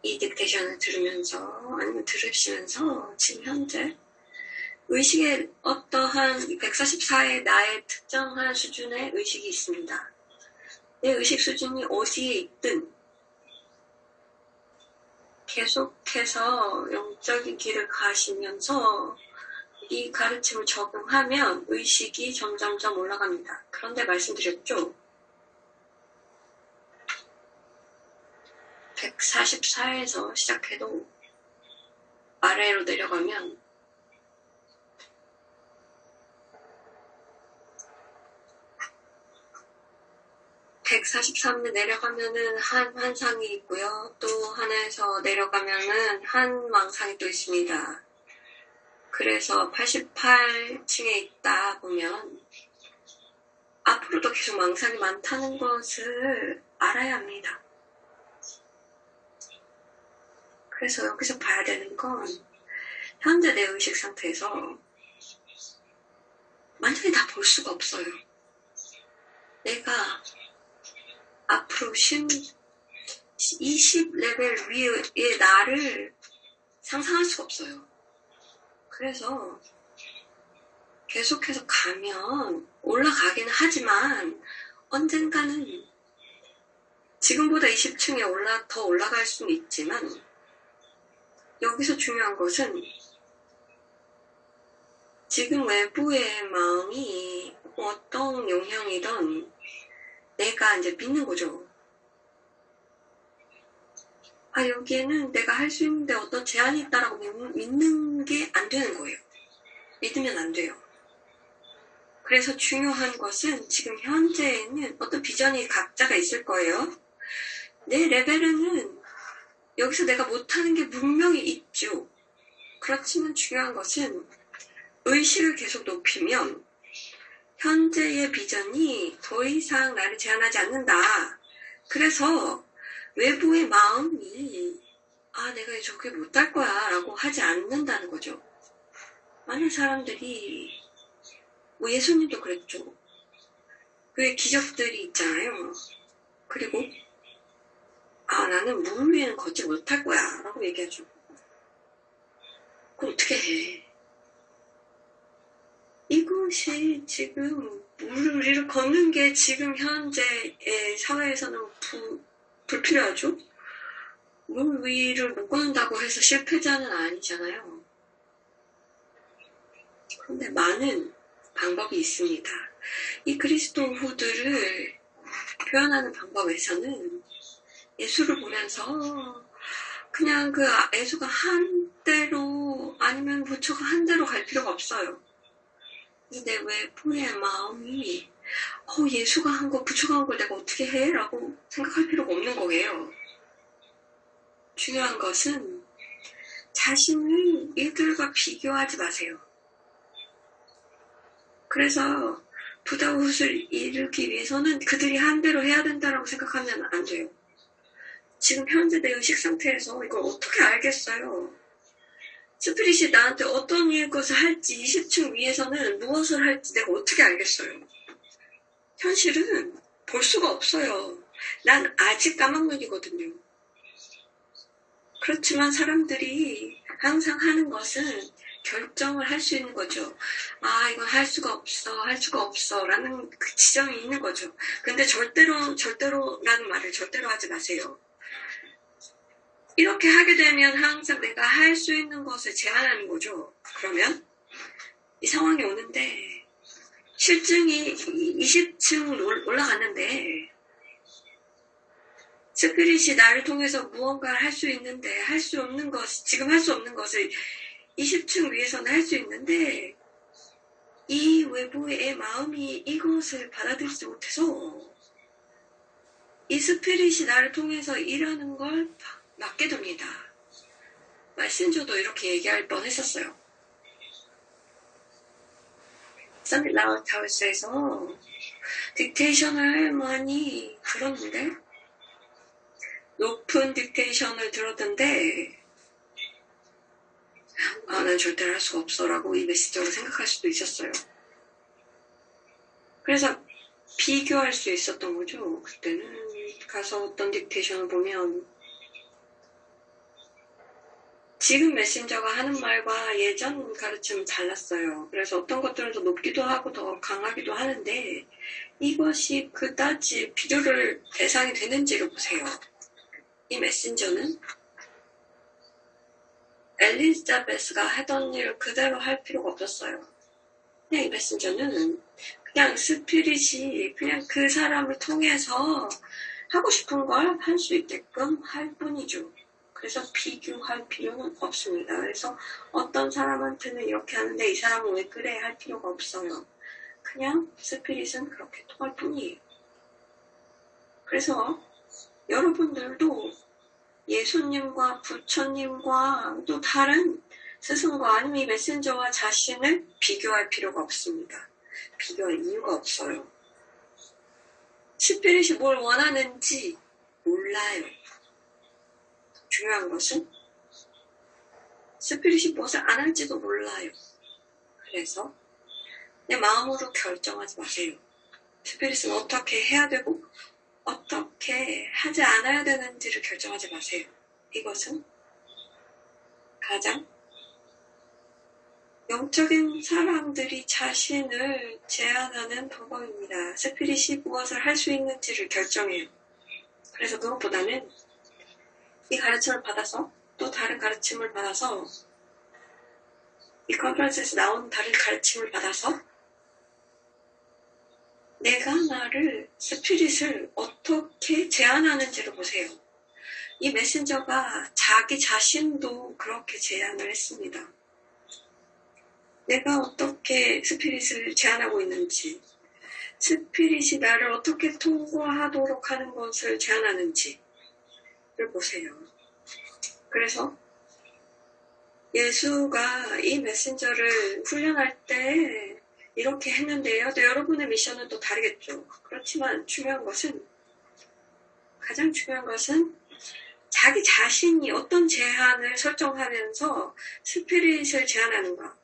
이 딕테이션을 들으면서 아니면 들으시면서 지금 현재 의식의 어떠한 144의 나의 특정한 수준의 의식이 있습니다. 내 의식 수준이 어디에 있든 계속해서 영적인 길을 가시면서 이 가르침을 적용하면 의식이 점점점 올라갑니다. 그런데 말씀드렸죠? 144에서 시작해도 아래로 내려가면 143에 내려가면은 한 환상이 있고요. 또 하나에서 내려가면은 한 망상이 또 있습니다. 그래서 88층에 있다 보면 앞으로도 계속 망상이 많다는 것을 알아야 합니다. 그래서 여기서 봐야 되는 건 현재 내 의식 상태에서 완전히 다 볼 수가 없어요. 내가 앞으로 20레벨 위의 나를 상상할 수가 없어요. 그래서 계속해서 가면 올라가기는 하지만 언젠가는 지금보다 20층에 더 올라갈 수는 있지만 여기서 중요한 것은 지금 외부의 마음이 어떤 영향이든 내가 이제 믿는 거죠. 아, 여기에는 내가 할 수 있는데 어떤 제한이 있다라고 믿는 게 안 되는 거예요. 믿으면 안 돼요. 그래서 중요한 것은 지금 현재에는 어떤 비전이 각자가 있을 거예요. 내 레벨에는 여기서 내가 못하는 게 분명히 있죠. 그렇지만 중요한 것은 의식을 계속 높이면 현재의 비전이 더 이상 나를 제한하지 않는다. 그래서 외부의 마음이 아, 내가 저게 못할 거야 라고 하지 않는다는 거죠. 많은 사람들이 뭐 예수님도 그랬죠. 그 기적들이 있잖아요. 그리고 아, 나는 물 위에는 걷지 못할 거야 라고 얘기하죠. 그럼 어떻게 해? 이것이 지금 물 위를 걷는 게 지금 현재의 사회에서는 불필요하죠? 물 위를 못 걷는다고 해서 실패자는 아니잖아요. 그런데 많은 방법이 있습니다. 이 그리스도후들을 표현하는 방법에서는 예수를 보면서 그냥 그 예수가 한 대로 아니면 부처가 한 대로 갈 필요가 없어요. 근데 외부의 마음이 예수가 한 거, 부처가 한 걸 내가 어떻게 해? 라고 생각할 필요가 없는 거예요. 중요한 것은 자신을 이들과 비교하지 마세요. 그래서 부다굿을 이루기 위해서는 그들이 한 대로 해야 된다라고 생각하면 안 돼요. 지금 현재 내 의식 상태에서 이걸 어떻게 알겠어요? 스피릿이 나한테 어떤 것을 할지 20층 위에서는 무엇을 할지 내가 어떻게 알겠어요? 현실은 볼 수가 없어요. 난 아직 까막눈이거든요. 그렇지만 사람들이 항상 하는 것은 결정을 할 수 있는 거죠. 아, 이건 할 수가 없어 라는 그 지점이 있는 거죠. 근데 절대로라는 말을 절대로 하지 마세요. 이렇게 하게 되면 항상 내가 할 수 있는 것을 제한하는 거죠. 그러면 이 상황이 오는데 실증이 20층 올라갔는데 스피릿이 나를 통해서 무언가를 할 수 있는데 지금 할 수 없는 것을 20층 위에서는 할 수 있는데 이 외부의 마음이 이것을 받아들이지 못해서 이 스피릿이 나를 통해서 일하는 걸 맡게 됩니다. 메신저도 이렇게 얘기할 뻔했었어요. 서밋 라우트하우스에서 딕테이션을 많이 들었는데 높은 딕테이션을 들었는데 아, 난 절대로 할 수가 없어 라고 이 메시지로 생각할 수도 있었어요. 그래서 비교할 수 있었던 거죠. 그때는 가서 어떤 딕테이션을 보면 지금 메신저가 하는 말과 예전 가르침은 달랐어요. 그래서 어떤 것들은 더 높기도 하고 더 강하기도 하는데 이것이 그다지 비교를 대상이 되는지를 보세요. 이 메신저는 엘리자베스가 하던 일을 그대로 할 필요가 없었어요. 그냥 이 메신저는 그냥 스피릿이 그냥 그 사람을 통해서 하고 싶은 걸 할 수 있게끔 할 뿐이죠. 그래서 비교할 필요는 없습니다. 그래서 어떤 사람한테는 이렇게 하는데 이 사람은 왜 그래 할 필요가 없어요. 그냥 스피릿은 그렇게 통할 뿐이에요. 그래서 여러분들도 예수님과 부처님과 또 다른 스승과 아니면 이 메신저와 자신을 비교할 필요가 없습니다. 비교할 이유가 없어요. 스피릿이 뭘 원하는지 몰라요. 중요한 것은 스피릿이 무엇을 안 할지도 몰라요. 그래서 내 마음으로 결정하지 마세요. 스피릿은 어떻게 해야 되고 어떻게 하지 않아야 되는지를 결정하지 마세요. 이것은 가장 영적인 사람들이 자신을 제한하는 방법입니다. 스피릿이 무엇을 할 수 있는지를 결정해요. 그래서 그것보다는 이 가르침을 받아서 또 다른 가르침을 받아서 이 컨퍼런스에서 나온 다른 가르침을 받아서 내가 나를 스피릿을 어떻게 제한하는지를 보세요. 이 메신저가 자기 자신도 그렇게 제안을 했습니다. 내가 어떻게 스피릿을 제한하고 있는지, 스피릿이 나를 어떻게 통과하도록 하는 것을 제한하는지를 보세요. 그래서 예수가 이 메신저를 훈련할 때 이렇게 했는데요. 또 여러분의 미션은 또 다르겠죠. 그렇지만 가장 중요한 것은 자기 자신이 어떤 제한을 설정하면서 스피릿을 제한하는가.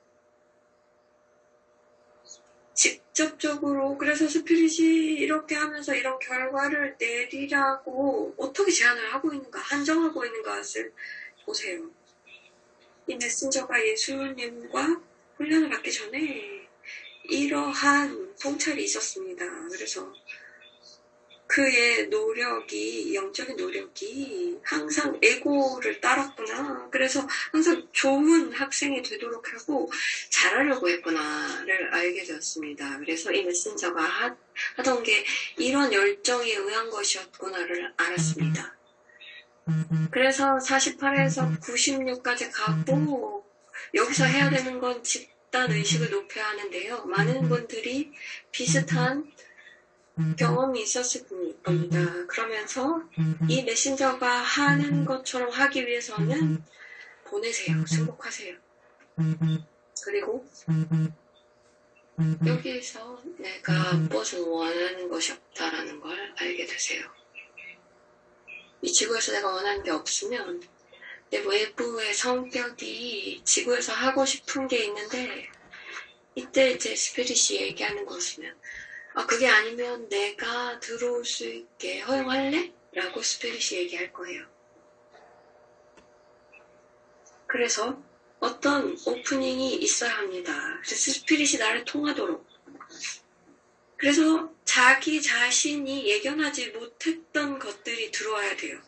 직접적으로 그래서 스피릿이 이렇게 하면서 이런 결과를 내리라고 어떻게 제한을 하고 있는가, 한정하고 있는 것을 보세요. 이 메신저가 예수님과 훈련을 받기 전에 이러한 통찰이 있었습니다. 그래서 그의 노력이, 영적인 노력이 항상 에고를 따랐구나. 그래서 항상 좋은 학생이 되도록 하고 잘하려고 했구나를 알게 되었습니다. 그래서 이 메신저가 하던 게 이런 열정에 의한 것이었구나를 알았습니다. 그래서 48에서 96까지 가고 여기서 해야 되는 건 집단 의식을 높여야 하는데요. 많은 분들이 비슷한 경험이 있었을 겁니다. 그러면서 이 메신저가 하는 것처럼 하기 위해서는 보내세요. 승복하세요. 그리고 여기에서 내가 무엇을 원하는 것이 없다라는 걸 알게 되세요. 이 지구에서 내가 원하는 게 없으면 내 외부의 성격이 지구에서 하고 싶은 게 있는데 이때 이제 스피릿이 얘기하는 것이면 그게 아니면 내가 들어올 수 있게 허용할래? 라고 스피릿이 얘기할 거예요. 그래서 어떤 오프닝이 있어야 합니다. 그래서 스피릿이 나를 통하도록. 그래서 자기 자신이 예견하지 못했던 것들이 들어와야 돼요.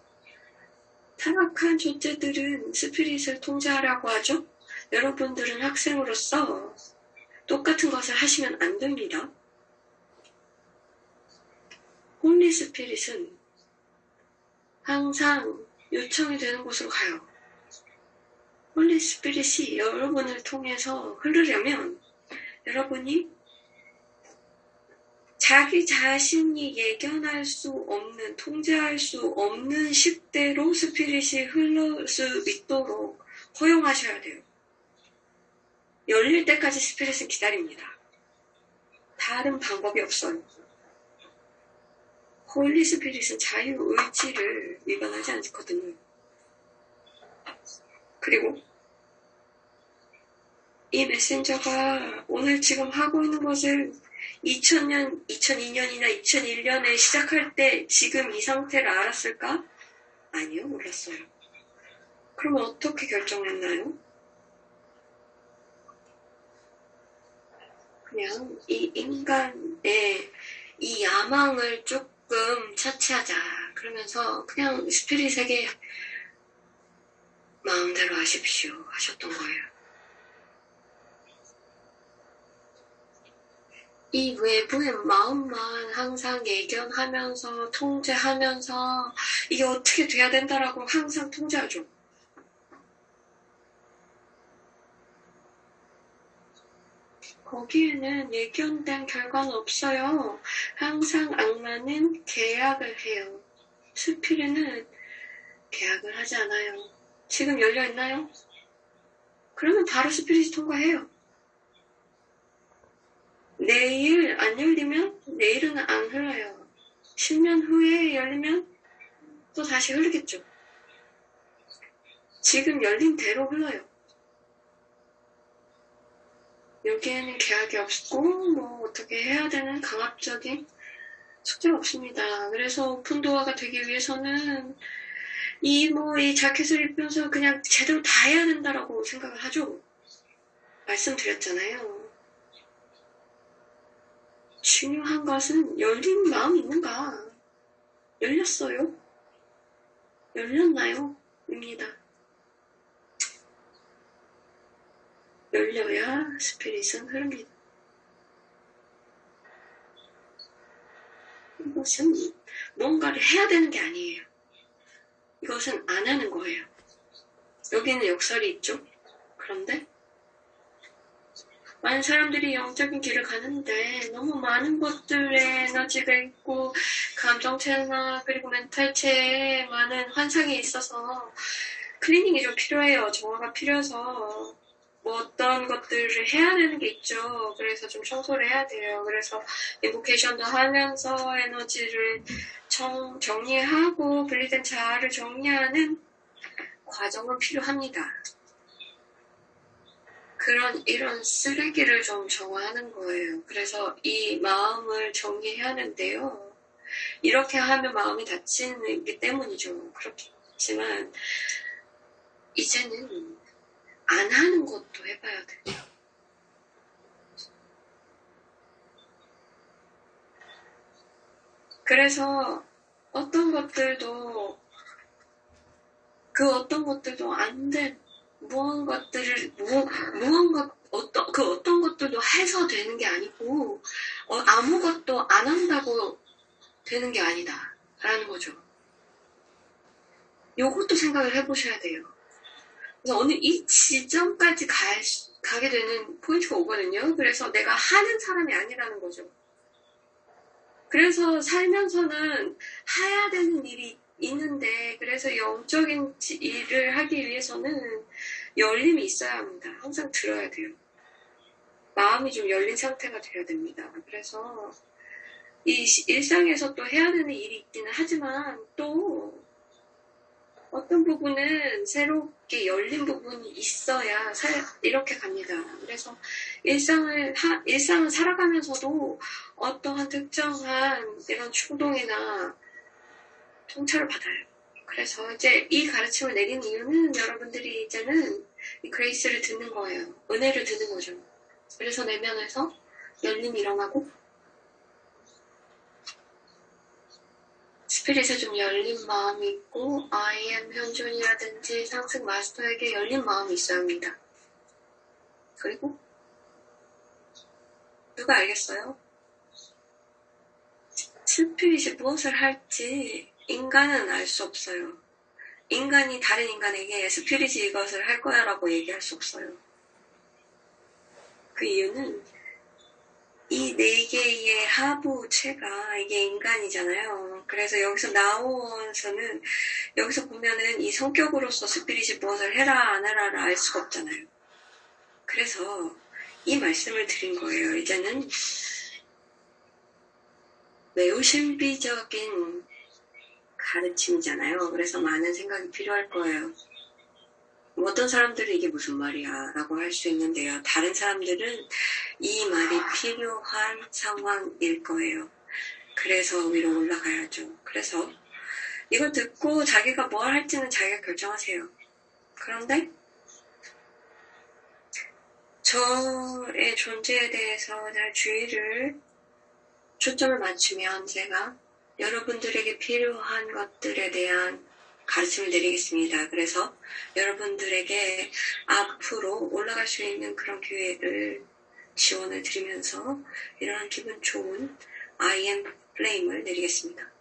타락한 존재들은 스피릿을 통제하라고 하죠. 여러분들은 학생으로서 똑같은 것을 하시면 안 됩니다. 홀리 스피릿은 항상 요청이 되는 곳으로 가요. 홀리 스피릿이 여러분을 통해서 흐르려면 여러분이 자기 자신이 예견할 수 없는, 통제할 수 없는 식대로 스피릿이 흘러 수 있도록 허용하셔야 돼요. 열릴 때까지 스피릿은 기다립니다. 다른 방법이 없어요. 홀리 스피릿은 자유의지를 위반하지 않거든요. 그리고 이 메신저가 오늘 지금 하고 있는 것을 2000년, 2002년이나 2001년에 시작할 때 지금 이 상태를 알았을까? 아니요, 몰랐어요. 그러면 어떻게 결정했나요? 그냥 이 인간의 이 야망을 조금 차치하자. 그러면서 그냥 스피릿에게 마음대로 하십시오 하셨던 거예요. 이 외부의 마음만 항상 예견하면서 통제하면서 이게 어떻게 돼야 된다라고 항상 통제하죠. 거기에는 예견된 결과는 없어요. 항상 악마는 계약을 해요. 스피릿은 계약을 하지 않아요. 지금 열려있나요? 그러면 바로 스피릿이 통과해요. 내일 안 열리면 내일은 안 흘러요. 10년 후에 열리면 또 다시 흐르겠죠. 지금 열린 대로 흘러요. 여기에는 계약이 없고 뭐 어떻게 해야 되는 강압적인 숙제가 없습니다. 그래서 오픈도어가 되기 위해서는 이 자켓을 입으면서 그냥 제대로 다 해야 된다라고 생각을 하죠. 말씀드렸잖아요. 중요한 것은 열린 마음이 있는가? 열렸어요? 열렸나요? 입니다. 열려야 스피릿은 흐릅니다. 이것은 뭔가를 해야 되는 게 아니에요. 이것은 안 하는 거예요. 여기는 역설이 있죠. 그런데 많은 사람들이 영적인 길을 가는데 너무 많은 것들에 에너지가 있고 감정체나 그리고 멘탈체에 많은 환상이 있어서 클리닝이 좀 필요해요. 정화가 필요해서 어떤 것들을 해야 되는 게 있죠. 그래서 좀 청소를 해야 돼요. 그래서 인보케이션도 하면서 에너지를 정리하고 분리된 자아를 정리하는 과정은 필요합니다. 이런 쓰레기를 좀 정화하는 거예요. 그래서 이 마음을 정리해야 하는데요. 이렇게 하면 마음이 다치기 때문이죠. 그렇지만 이제는 안 하는 것도 해봐야 돼요. 그래서 어떤 것들도 안 된 어떤 것들도 해서 되는 게 아니고 아무것도 안 한다고 되는 게 아니다 라는 거죠. 요것도 생각을 해보셔야 돼요. 그래서 어느 이 지점까지 가게 되는 포인트가 오거든요. 그래서 내가 하는 사람이 아니라는 거죠. 그래서 살면서는 해야 되는 일이 있는데, 그래서 영적인 일을 하기 위해서는 열림이 있어야 합니다. 항상 들어야 돼요. 마음이 좀 열린 상태가 돼야 됩니다. 그래서 이 일상에서 또 해야 되는 일이 있기는 하지만 또 어떤 부분은 새롭게 열린 부분이 있어야 이렇게 갑니다. 그래서 일상을 살아가면서도 어떠한 특정한 이런 충동이나 통찰을 받아요. 그래서 이제 이 가르침을 내린 이유는 여러분들이 이제는 이 그레이스를 듣는 거예요. 은혜를 듣는 거죠. 그래서 내면에서 열림이 일어나고 스피릿에 좀 열린 마음이 있고 I am 현존이라든지 상승 마스터에게 열린 마음이 있어야 합니다. 그리고 누가 알겠어요? 스피릿이 무엇을 할지 인간은 알 수 없어요. 인간이 다른 인간에게 스피릿이 이것을 할 거야 라고 얘기할 수 없어요. 그 이유는 이 네 개의 하부체가 이게 인간이잖아요. 그래서 여기서 나오서는 여기서 보면은 이 성격으로서 스피릿이 무엇을 해라 안 해라를 알 수가 없잖아요. 그래서 이 말씀을 드린 거예요. 이제는 매우 신비적인 가르침이잖아요. 그래서 많은 생각이 필요할 거예요. 어떤 사람들은 이게 무슨 말이야 라고 할 수 있는데요. 다른 사람들은 이 말이 필요한 상황일 거예요. 그래서 위로 올라가야죠. 그래서 이걸 듣고 자기가 뭘 할지는 자기가 결정하세요. 그런데 저의 존재에 대해서 잘 초점을 맞추면 제가 여러분들에게 필요한 것들에 대한 가르침을 드리겠습니다. 그래서 여러분들에게 앞으로 올라갈 수 있는 그런 기회를 지원을 드리면서 이러한 기분 좋은 I am 플레임을 내리겠습니다.